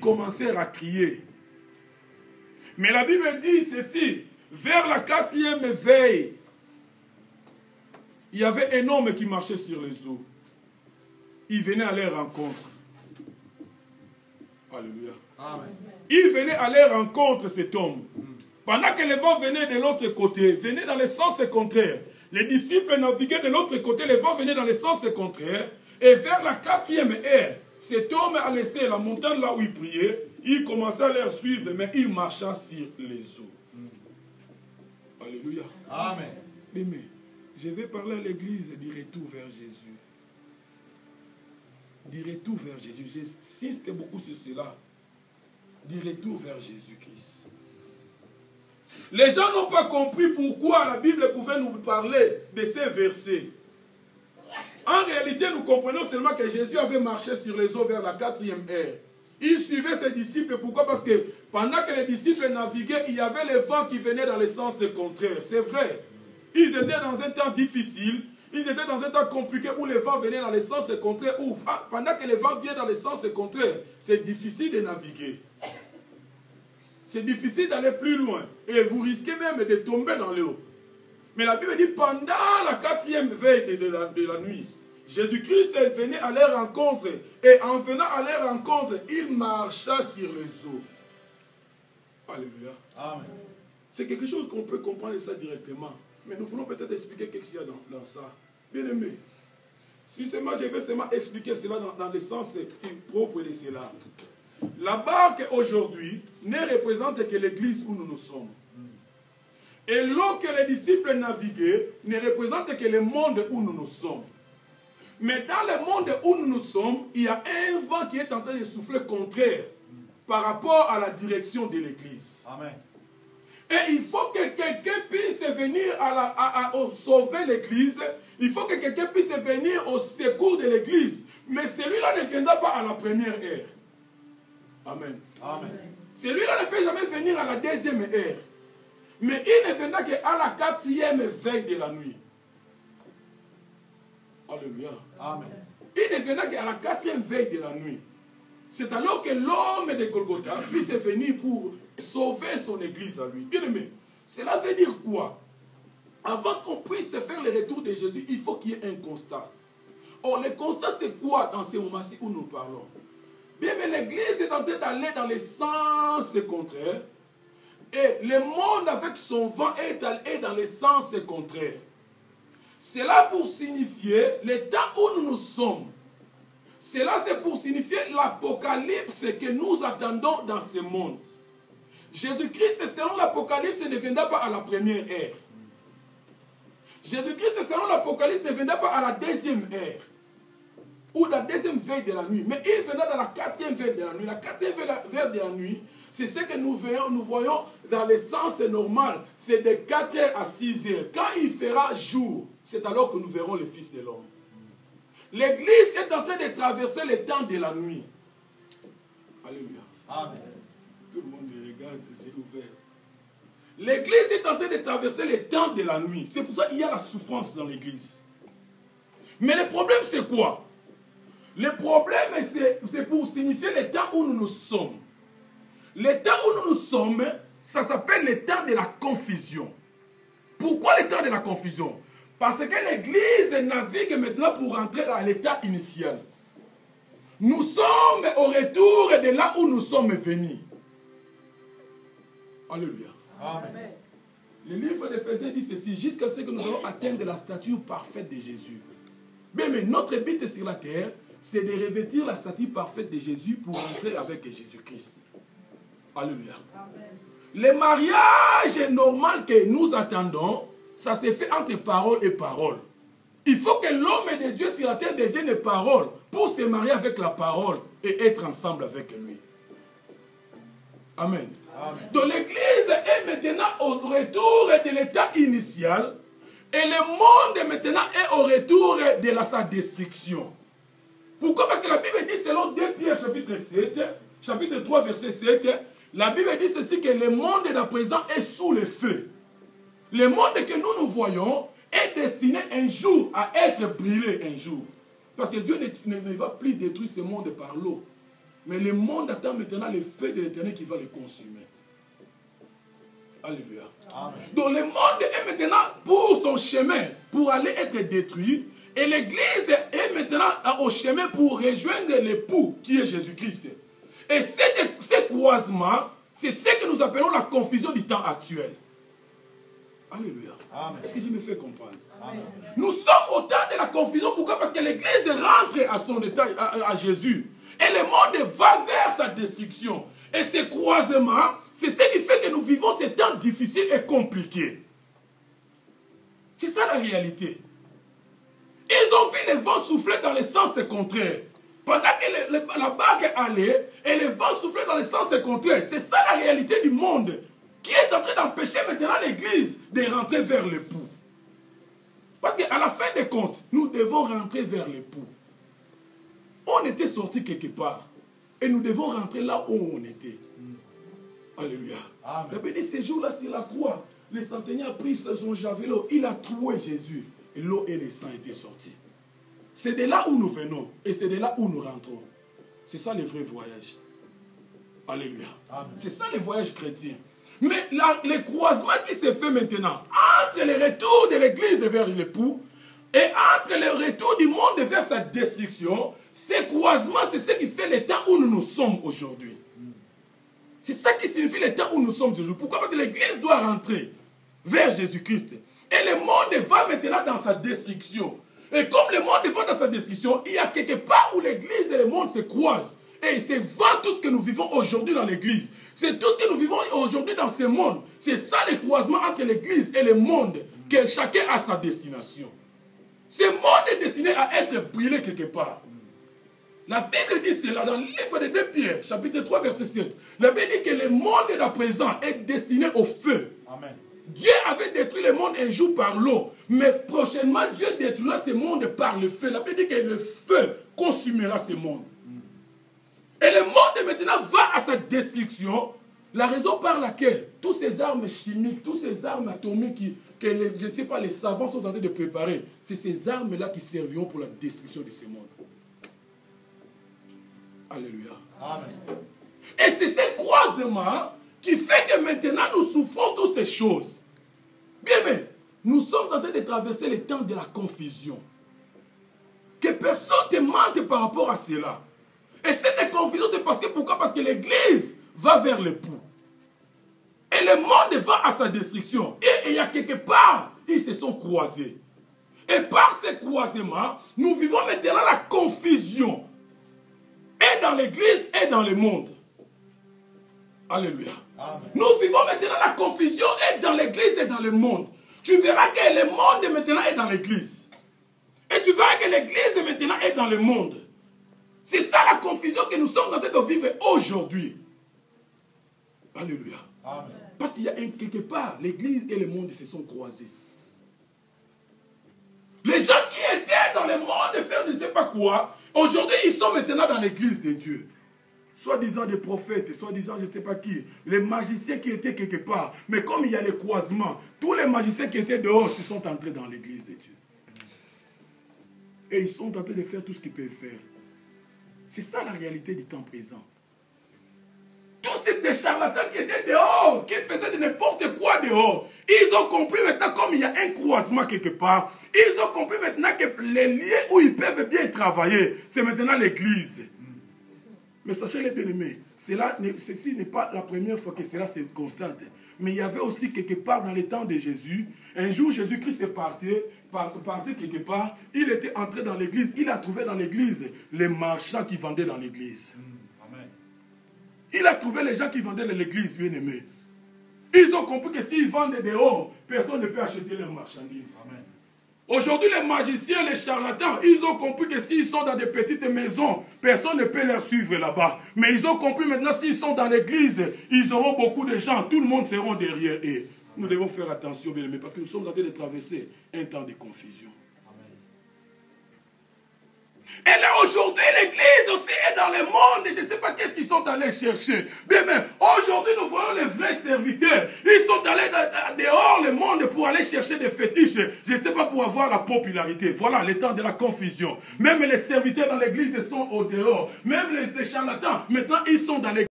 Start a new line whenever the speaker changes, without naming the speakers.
commencèrent à crier. Mais la Bible dit ceci, vers la 4e veille, il y avait un homme qui marchait sur les eaux. Il venait à leur rencontre. Alléluia. Amen. Il venait à leur rencontre, cet homme. Pendant que le vent venait de l'autre côté, venait dans le sens contraire. Les disciples naviguaient de l'autre côté, le vent venait dans le sens contraire. Et vers la 4e heure, cet homme a laissé la montagne là où il priait. Il commençait à leur suivre, mais il marcha sur les eaux. Alléluia. Amen. Mais je vais parler à l'église du retour vers Jésus. Du retour vers Jésus. J'insiste beaucoup sur cela. Du retour vers Jésus-Christ. Les gens n'ont pas compris pourquoi la Bible pouvait nous parler de ces versets. En réalité, nous comprenons seulement que Jésus avait marché sur les eaux vers la 4e heure. Il suivait ses disciples. Pourquoi? Parce que pendant que les disciples naviguaient, il y avait le vent qui venait dans le sens contraire. C'est vrai. Ils étaient dans un temps difficile. Ils étaient dans un temps compliqué où le vent venait dans le sens contraire. Où, pendant que le vent vient dans le sens contraire, c'est difficile de naviguer. C'est difficile d'aller plus loin. Et vous risquez même de tomber dans l'eau. Mais la Bible dit, pendant la 4e veille de la nuit, Jésus-Christ venait à leur rencontre. Et en venant à leur rencontre, il marcha sur les eaux. Alléluia. Amen. C'est quelque chose qu'on peut comprendre ça directement. Mais nous voulons peut-être expliquer quelque chose dans ça. Bien aimé, si seulement je vais seulement expliquer cela dans le sens propre de cela. La barque aujourd'hui ne représente que l'église où nous sommes. Et l'eau que les disciples naviguaient ne représente que le monde où nous sommes. Mais dans le monde où nous sommes, il y a un vent qui est en train de souffler contraire par rapport à la direction de l'église. Amen. Et il faut que quelqu'un puisse venir sauver l'église. Il faut que quelqu'un puisse venir au secours de l'église. Mais celui-là ne viendra pas à la première heure. Amen. Amen. Celui-là ne peut jamais venir à la 2e heure. Mais il ne viendra qu'à la 4e veille de la nuit. Alléluia. Amen. Il ne viendra qu'à la 4e veille de la nuit. C'est alors que l'homme de Golgotha puisse venir pour sauver son église à lui. Bien aimé, cela veut dire quoi? Avant qu'on puisse faire le retour de Jésus, il faut qu'il y ait un constat. Or, le constat, c'est quoi dans ces moments-ci où nous parlons? Bien, mais l'église est en train d'aller dans le sens contraire. Et le monde avec son vent est dans le sens contraire. Cela pour signifier le temps où nous sommes. Cela c'est pour signifier l'apocalypse que nous attendons dans ce monde. Jésus-Christ, selon l'apocalypse, ne viendra pas à la première heure. Jésus-Christ, selon l'apocalypse, ne viendra pas à la 2e heure. Ou la 2e veille de la nuit. Mais il viendra dans la 4e veille de la nuit. La 4e veille de la nuit, c'est ce que nous voyons dans le sens normal. C'est de 4h à 6h. Quand il fera jour, c'est alors que nous verrons le Fils de l'homme. L'église est en train de traverser le temps de la nuit. Alléluia. Amen. Tout le monde me regarde, les yeux ouverts. L'église est en train de traverser le temps de la nuit. C'est pour ça qu'il y a la souffrance dans l'église. Mais le problème, c'est quoi? Le problème, c'est pour signifier le temps où nous sommes. Le temps où nous sommes, ça s'appelle le temps de la confusion. Pourquoi le temps de la confusion? Parce que l'église navigue maintenant pour rentrer dans l'état initial. Nous sommes au retour de là où nous sommes venus. Alléluia. Amen. Le livre d'Éphésiens dit ceci, jusqu'à ce que nous allons atteindre la stature parfaite de Jésus. Mais notre but sur la terre, c'est de revêtir la stature parfaite de Jésus pour entrer avec Jésus-Christ. Alléluia. Amen. Le mariage normal que nous attendons, ça se fait entre parole et parole. Il faut que l'homme de Dieu sur la terre devienne parole pour se marier avec la parole et être ensemble avec lui. Amen. Amen. Donc l'église est maintenant au retour de l'état initial et le monde maintenant est au retour de sa destruction. Pourquoi? Parce que la Bible dit selon 2 Pierre chapitre 7, chapitre 3 verset 7, la Bible dit ceci que le monde d'à présent est sous le feu. Le monde que nous voyons est destiné un jour à être brûlé un jour. Parce que Dieu ne va plus détruire ce monde par l'eau. Mais le monde attend maintenant le feu de l'Éternel qui va le consumer. Alléluia. Amen. Donc le monde est maintenant pour son chemin, pour aller être détruit. Et l'Église est maintenant au chemin pour rejoindre l'époux qui est Jésus-Christ. Et ce croisement, c'est ce que nous appelons la confusion du temps actuel. Alléluia. Est-ce que je me fais comprendre? Amen. Nous sommes au temps de la confusion. Pourquoi? Parce que l'Église rentre à son état, à Jésus. Et le monde va vers sa destruction. Et ce croisement, c'est ce qui fait que nous vivons ces temps difficiles et compliqués. C'est ça la réalité. Ils ont vu le vent souffler dans le sens contraire. Pendant que la barque allait, et le vent soufflait dans le sens contraire. C'est ça la réalité du monde qui est en train d'empêcher maintenant l'Église de rentrer vers l'époux. Parce qu'à la fin des comptes, nous devons rentrer vers l'époux. On était sortis quelque part. Et nous devons rentrer là où on était. Alléluia. La Bible dit, ces jours-là sur la croix, le centenier a pris son javelot, il a troué Jésus. Et l'eau et le sang étaient sortis. C'est de là où nous venons. Et c'est de là où nous rentrons. C'est ça le vrai voyage. Alléluia. C'est ça le voyage chrétien. Mais le croisement qui se fait maintenant, entre le retour de l'Église vers l'époux, et entre le retour du monde vers sa destruction, ce croisement, c'est ce qui fait le temps où nous sommes aujourd'hui. C'est ça qui signifie le temps où nous sommes aujourd'hui. Pourquoi? Parce que l'Église doit rentrer vers Jésus-Christ. Et le monde va maintenant dans sa destruction. Et comme le monde va dans sa destruction, il y a quelque part où l'Église et le monde se croisent. Et c'est vraiment tout ce que nous vivons aujourd'hui dans l'Église. C'est tout ce que nous vivons aujourd'hui dans ce monde. C'est ça le croisement entre l'Église et le monde, que chacun a sa destination. Ce monde est destiné à être brûlé quelque part. La Bible dit cela dans le livre de 2 Pierre, chapitre 3, verset 7. La Bible dit que le monde de la présent est destiné au feu. Amen. Dieu avait détruit le monde un jour par l'eau, mais prochainement Dieu détruira ce monde par le feu. La Bible dit que le feu consumera ce monde. Et le monde maintenant va à sa destruction. La raison par laquelle toutes ces armes chimiques, toutes ces armes atomiques que je ne sais pas, les savants sont en train de préparer, c'est ces armes-là qui serviront pour la destruction de ce monde. Alléluia. Amen. Et c'est ce croisement qui fait que maintenant nous souffrons toutes ces choses. Bien, mais nous sommes en train de traverser le temps de la confusion. Que personne ne te mente par rapport à cela. Et cette confusion, c'est parce que pourquoi? Parce que l'Église va vers l'époux. Et le monde va à sa destruction. Et il y a quelque part, ils se sont croisés. Et par ce croisement, nous vivons maintenant la confusion. Et dans l'Église et dans le monde. Alléluia. Amen. Nous vivons maintenant la confusion et dans l'Église et dans le monde. Tu verras que le monde maintenant est dans l'Église. Et tu verras que l'Église maintenant est dans le monde. C'est ça la confusion que nous sommes en train de vivre aujourd'hui. Alléluia. Amen. Parce qu'il y a quelque part, l'Église et le monde se sont croisés. Les gens qui étaient dans le monde de faire je ne sais pas quoi, aujourd'hui ils sont maintenant dans l'Église de Dieu. Soi-disant des prophètes, soi-disant je ne sais pas qui, les magiciens qui étaient quelque part. Mais comme il y a les croisements, tous les magiciens qui étaient dehors se sont entrés dans l'Église de Dieu. Et ils sont en train de faire tout ce qu'ils peuvent faire. C'est ça la réalité du temps présent. Tous ces charlatans qui étaient dehors, qui faisaient de n'importe quoi dehors, ils ont compris maintenant, comme il y a un croisement quelque part, ils ont compris maintenant que les lieux où ils peuvent bien travailler, c'est maintenant l'Église. Mais sachez les bien-aimés, ceci n'est pas la première fois que cela se constate. Mais il y avait aussi quelque part dans les temps de Jésus, un jour Jésus-Christ est parti quelque part, il était entré dans l'église, il a trouvé dans l'église les marchands qui vendaient dans l'église. Il a trouvé les gens qui vendaient dans l'église, bien-aimés. Ils ont compris que s'ils vendent dehors, personne ne peut acheter leurs marchandises. Amen. Aujourd'hui, les magiciens, les charlatans, ils ont compris que s'ils sont dans des petites maisons, personne ne peut les suivre là-bas. Mais ils ont compris maintenant, s'ils sont dans l'église, ils auront beaucoup de gens, tout le monde sera derrière eux. Nous devons faire attention, bien aimés, parce que nous sommes en train de traverser un temps de confusion. Amen. Et là, aujourd'hui, l'église aussi est dans le monde. Et je ne sais pas qu'est-ce qu'ils sont allés chercher. Bien, mais aujourd'hui, nous voyons les vrais serviteurs. Ils sont allés dehors le monde pour aller chercher des fétiches. Je ne sais pas, pour avoir la popularité. Voilà, le temps de la confusion. Même les serviteurs dans l'église sont au dehors. Même les charlatans, maintenant, ils sont dans l'église.